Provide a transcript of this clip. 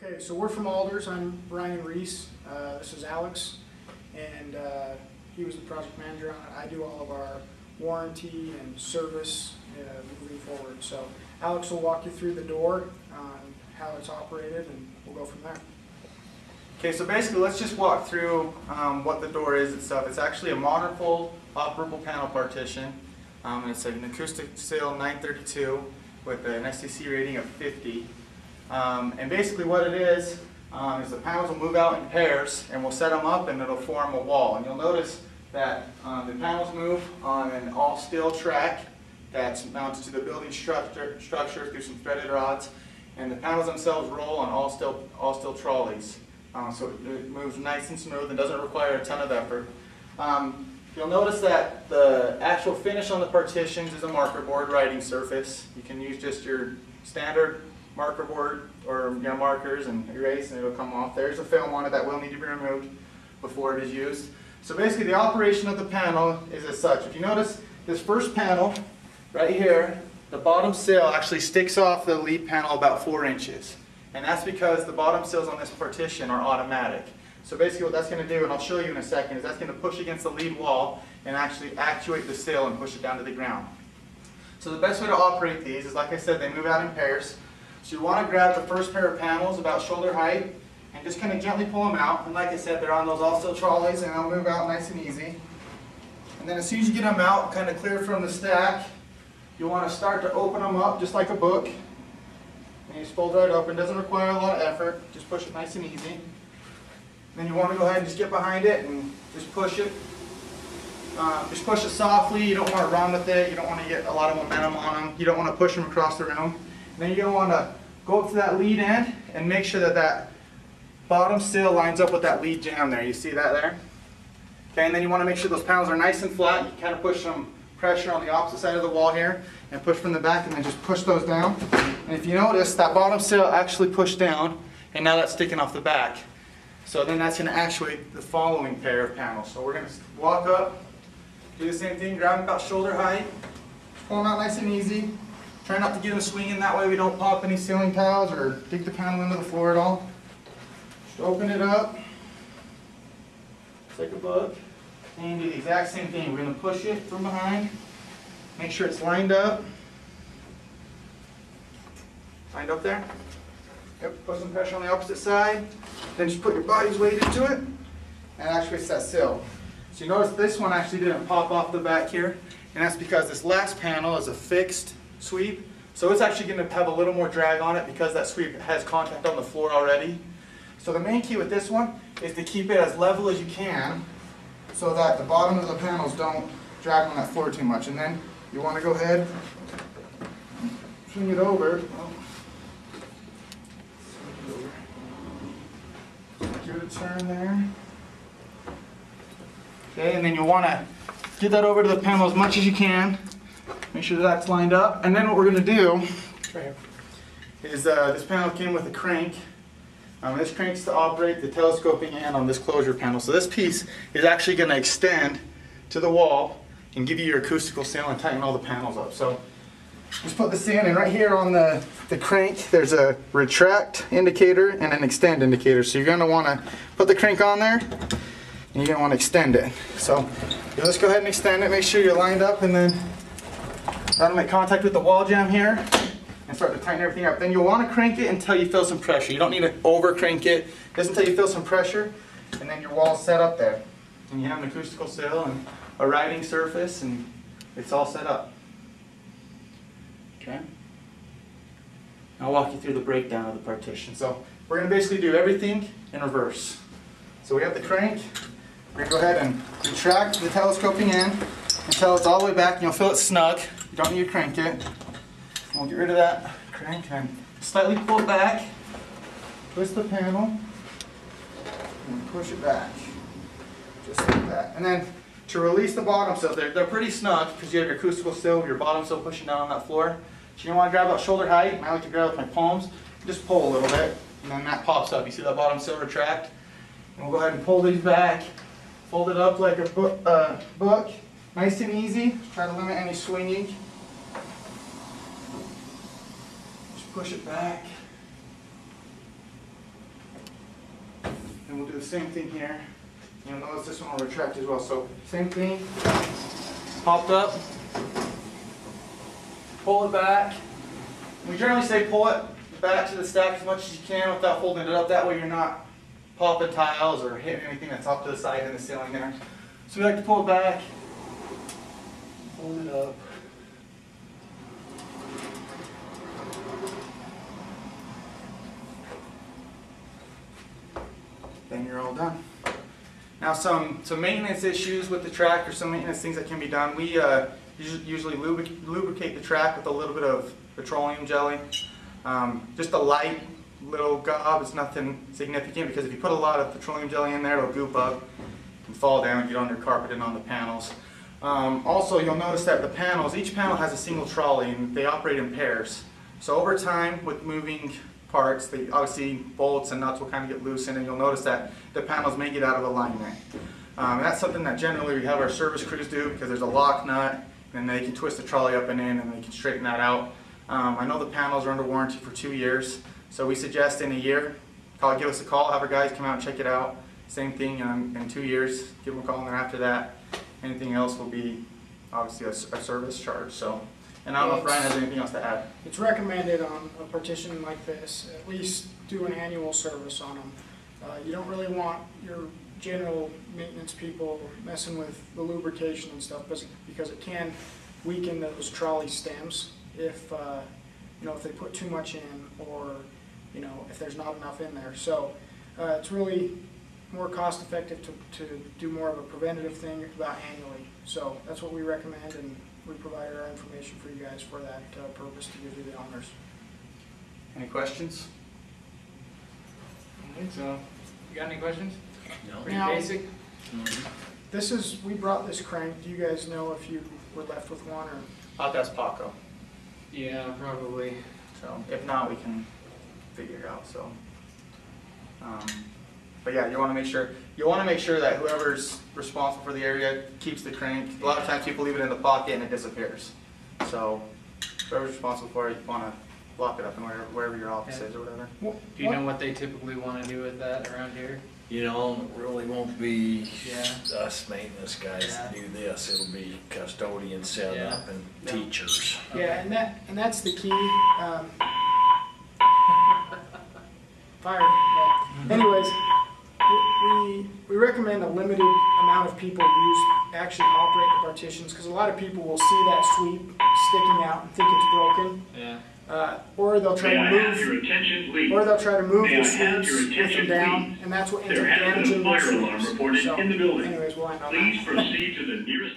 Okay, so we're from Alders. I'm Brian Reese. This is Alex, and he was the project manager on it. I do all of our warranty and service moving forward. So Alex will walk you through the door on how it's operated, and we'll go from there. Okay, so basically let's just walk through what the door is itself. It's actually a monofold operable panel partition. And it's an acoustic sill 932 with an STC rating of 50. And basically what it is the panels will move out in pairs, and we'll set them up and it'll form a wall. And you'll notice that the panels move on an all steel track that's mounted to the building structure through some threaded rods, and the panels themselves roll on all steel trolleys. So it moves nice and smooth and doesn't require a ton of effort. You'll notice that the actual finish on the partitions is a marker board writing surface. You can use just your standard marker board or markers and erase, and it'll come off. There's a film on it that will need to be removed before it is used. So basically the operation of the panel is as such. If you notice this first panel right here, the bottom sill actually sticks off the lead panel about 4 inches. And that's because the bottom sills on this partition are automatic. So basically what that's going to do, and I'll show you in a second, is that's going to push against the lead wall and actually actuate the sill and push it down to the ground. So the best way to operate these is, like I said, they move out in pairs. So you want to grab the first pair of panels about shoulder height and just kind of gently pull them out. And like I said, they're on those all-steel trolleys and they'll move out nice and easy. And then as soon as you get them out, kind of clear from the stack, you want to start to open them up just like a book. And you just fold right open. It doesn't require a lot of effort. Just push it nice and easy. Then you want to go ahead and just get behind it and just push it. Just push it softly. You don't want to run with it. You don't want to get a lot of momentum on them. You don't want to push them across the room. And then you're going to want to go up to that lead end and make sure that that bottom sill lines up with that lead jamb there. You see that there? Okay, and then you want to make sure those panels are nice and flat. You kind of push some pressure on the opposite side of the wall here and push from the back, and then just push those down. And if you notice, that bottom sill actually pushed down, and now that's sticking off the back. So then that's going to actuate the following pair of panels. So we're going to walk up, do the same thing, grab them about shoulder height, pull them out nice and easy. Try not to get them swinging, that way we don't pop any ceiling tiles or dig the panel into the floor at all. Just open it up, take a book, and do the exact same thing. We're going to push it from behind, make sure it's lined up. Lined up there? Yep, put some pressure on the opposite side. Then just put your body's weight into it, and actually it's that sill. So you notice this one actually didn't pop off the back here, and that's because this last panel is a fixed sweep. So it's actually going to have a little more drag on it because that sweep has contact on the floor already. So the main key with this one is to keep it as level as you can so that the bottom of the panels don't drag on that floor too much. And then you want to go ahead and swing it over. Give it a turn there. Okay, and then you want to get that over to the panel as much as you can. Make sure that's lined up. And then what we're going to do is this panel came with a crank. This crank's to operate the telescoping end on this closure panel. So this piece is actually going to extend to the wall and give you your acoustical sill and tighten all the panels up. So just put this in, and right here on the crank there's a retract indicator and an extend indicator. So you're going to want to put the crank on there, and you're going to want to extend it. So you'll just go ahead and extend it, make sure you're lined up, and then that'll make contact with the wall jamb here and start to tighten everything up. Then you'll want to crank it until you feel some pressure. You don't need to over crank it, just until you feel some pressure, and then your wall's set up there. And you have an acoustical sill and a writing surface, and it's all set up. Okay? I'll walk you through the breakdown of the partition. So we're going to basically do everything in reverse. So we have the crank. We're going to go ahead and retract the telescoping end until it's all the way back, and you'll feel it snug. You don't need to crank it. We'll get rid of that crank and slightly pull it back, twist the panel, and push it back. Just like that. And then to release the bottom sill, they're pretty snug because you have your acoustical sill, your bottom sill pushing down on that floor. So you want to grab about shoulder height. I like to grab with my palms. Just pull a little bit, and then that pops up. You see that bottom sill retract? And we'll go ahead and pull these back, fold it up like a book. Nice and easy. Try to limit any swinging. Just push it back. And we'll do the same thing here. You'll notice this one will retract as well. So same thing, popped up, pull it back. We generally say pull it back to the stack as much as you can without folding it up. That way you're not popping tiles or hitting anything that's off to the side in the ceiling there. So we like to pull it back, fold it up. Then you're all done. Now some maintenance issues with the track, or some maintenance things that can be done. We usually lubricate the track with a little bit of petroleum jelly. Just a light little gob. It's nothing significant, because if you put a lot of petroleum jelly in there, it'll goop up and fall down and get on your carpet and on the panels. Also, you'll notice that the panels, each panel has a single trolley, and they operate in pairs. So over time, with moving parts, obviously bolts and nuts will kind of get loosened, and you'll notice that the panels may get out of alignment. And that's something that generally we have our service crews do, because there's a lock nut, and they can twist the trolley up and in, and they can straighten that out. I know the panels are under warranty for 2 years, so we suggest in a year, give us a call, have our guys come out and check it out. Same thing in 2 years, give them a call, and then after that, anything else will be obviously a service charge. So. And I don't know if Ryan has anything else to add. It's recommended on a partition like this, at least do an annual service on them. You don't really want your general maintenance people messing with the lubrication and stuff, because it can weaken those trolley stems if if they put too much in, or if there's not enough in there. So it's really more cost effective to do more of a preventative thing about annually. So that's what we recommend, and we provide our information for you guys for that purpose, to give you the honors. Any questions? I think so. You got any questions? No. Pretty Now, basic. we brought this crank. Do you guys know if you were left with one, or? I'll ask Paco. Yeah, probably. So if not, we can figure it out. So, but yeah, you want to make sure that whoever's responsible for the area keeps the crank. A lot of times people leave it in the pocket and it disappears. So whoever's responsible for it, you want to lock it up in wherever your office is or whatever. Do you know what they typically want to do with that around here? You know, it really won't be Yeah. us maintenance guys that do this. It'll be custodians set Yeah. up and teachers. Yeah, and that's the key. Fire. Yeah. Anyways, we recommend a limited amount of people actually operate the partitions, because a lot of people will see that sweep sticking out and think it's broken. Yeah. Or they'll try to move. Or they'll try to move the sweeps with them down, and that's what ends up damaging the sweeps. So, anyways, we'll end on that. Please proceed to the nearest